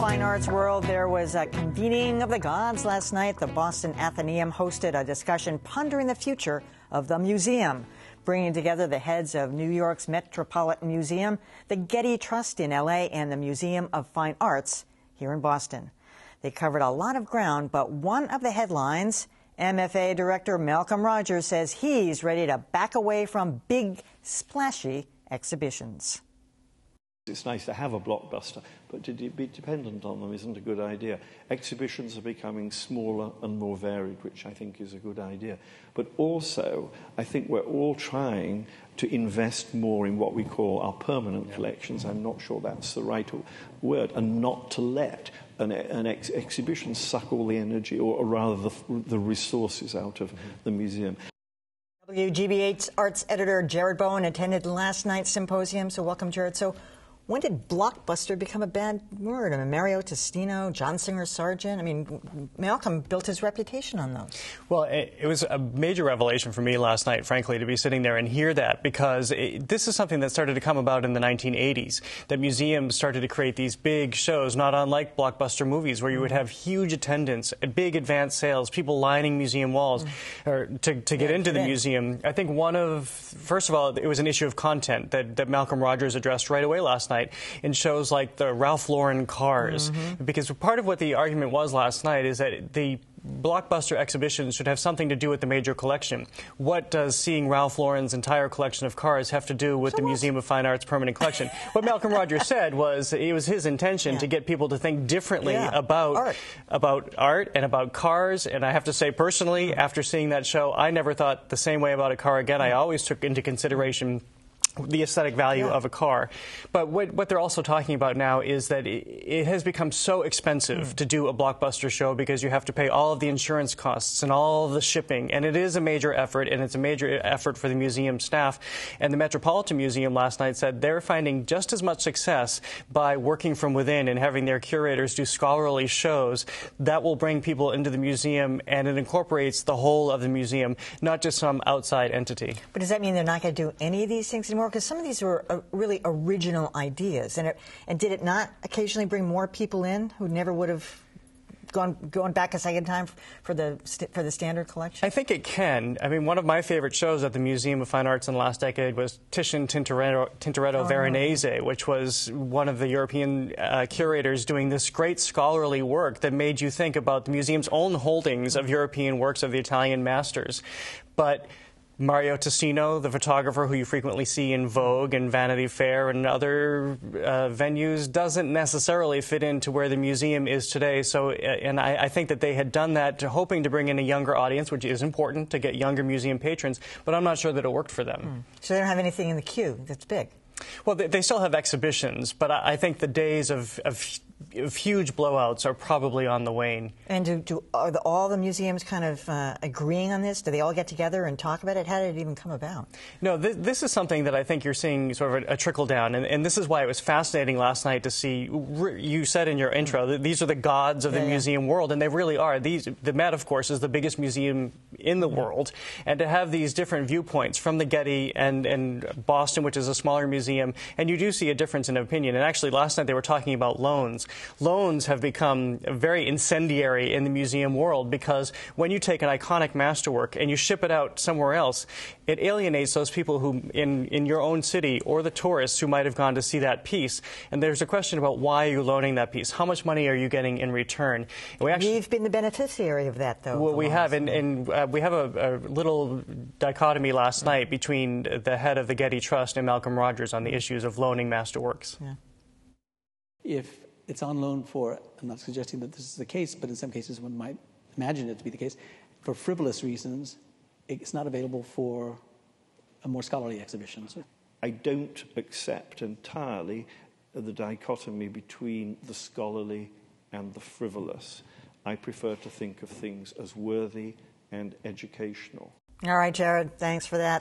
fine arts world, there was a convening of the gods last night. The Boston Athenaeum hosted a discussion pondering the future of the museum, bringing together the heads of New York's Metropolitan Museum, the Getty Trust in L.A., and the Museum of Fine Arts here in Boston. They covered a lot of ground, but one of the headlines, MFA Director Malcolm Rogers says he's ready to back away from big, splashy exhibitions. It's nice to have a blockbuster, but to be dependent on them isn't a good idea. Exhibitions are becoming smaller and more varied, which I think is a good idea. But also, I think we're all trying to invest more in what we call our permanent collections. I'm not sure that's the right word, and not to let an exhibition suck all the energy, or rather the resources out of the museum. WGBH arts editor Jared Bowen attended last night's symposium, so welcome, Jared. So when did blockbuster become a bad word? I mean, Mario Testino, John Singer Sargent. I mean, Malcolm built his reputation on those. Well, it was a major revelation for me last night, frankly, to be sitting there and hear that, because this is something that started to come about in the 1980s, that museums started to create these big shows, not unlike blockbuster movies, where you would have huge attendance, big advance sales, people lining museum walls or to get into the museum. I think first of all, it was an issue of content that Malcolm Rogers addressed right away last night in shows like the Ralph Lauren cars, because part of what the argument was last night is that the blockbuster exhibitions should have something to do with the major collection. What does seeing Ralph Lauren's entire collection of cars have to do with the Museum of Fine Arts permanent collection? What Malcolm Rogers said was it was his intention to get people to think differently about art and about cars. And I have to say, personally, after seeing that show, I never thought the same way about a car again. I always took into consideration the aesthetic value of a car. But what they're also talking about now is that it has become so expensive to do a blockbuster show, because you have to pay all of the insurance costs and all of the shipping. And it is a major effort, and it's a major effort for the museum staff. And the Metropolitan Museum last night said they're finding just as much success by working from within and having their curators do scholarly shows that will bring people into the museum, and it incorporates the whole of the museum, not just some outside entity. But does that mean they're not going to do any of these things anymore? Because some of these were really original ideas, and did it not occasionally bring more people in who never would have gone back a second time for the standard collection? I think it can. I mean, one of my favorite shows at the Museum of Fine Arts in the last decade was Titian Tintoretto Veronese, which was one of the European curators doing this great scholarly work that made you think about the museum's own holdings of European works of the Italian masters. But Mario Testino, the photographer who you frequently see in Vogue and Vanity Fair and other venues, doesn't necessarily fit into where the museum is today. So, and I think that they had done that hoping to bring in a younger audience, which is important to get younger museum patrons, but I'm not sure that it worked for them. So they don't have anything in the queue that's big? Well, they still have exhibitions, but I think the days of huge blowouts are probably on the wane. And are all the museums kind of agreeing on this? Do they all get together and talk about it? How did it even come about? No, this is something that I think you're seeing sort of a trickle down, and this is why it was fascinating last night to see. You said in your intro that these are the gods of the museum world, and they really are. The Met, of course, is the biggest museum in the world, and to have these different viewpoints from the Getty and Boston, which is a smaller museum, and you do see a difference in opinion. And actually, last night they were talking about loans. Loans have become very incendiary in the museum world, because when you take an iconic masterwork and you ship it out somewhere else, it alienates those people who in your own city, or the tourists who might have gone to see that piece. And there's a question about why are you loaning that piece? How much money are you getting in return? And we've been the beneficiary of that, though. Well, we have, and we have a little dichotomy last night between the head of the Getty Trust and Malcolm Rogers on the issues of loaning masterworks. If it's on loan for, I'm not suggesting that this is the case, but in some cases one might imagine it to be the case, for frivolous reasons, it's not available for a more scholarly exhibitions. I don't accept entirely the dichotomy between the scholarly and the frivolous. I prefer to think of things as worthy and educational. All right, Jared, thanks for that.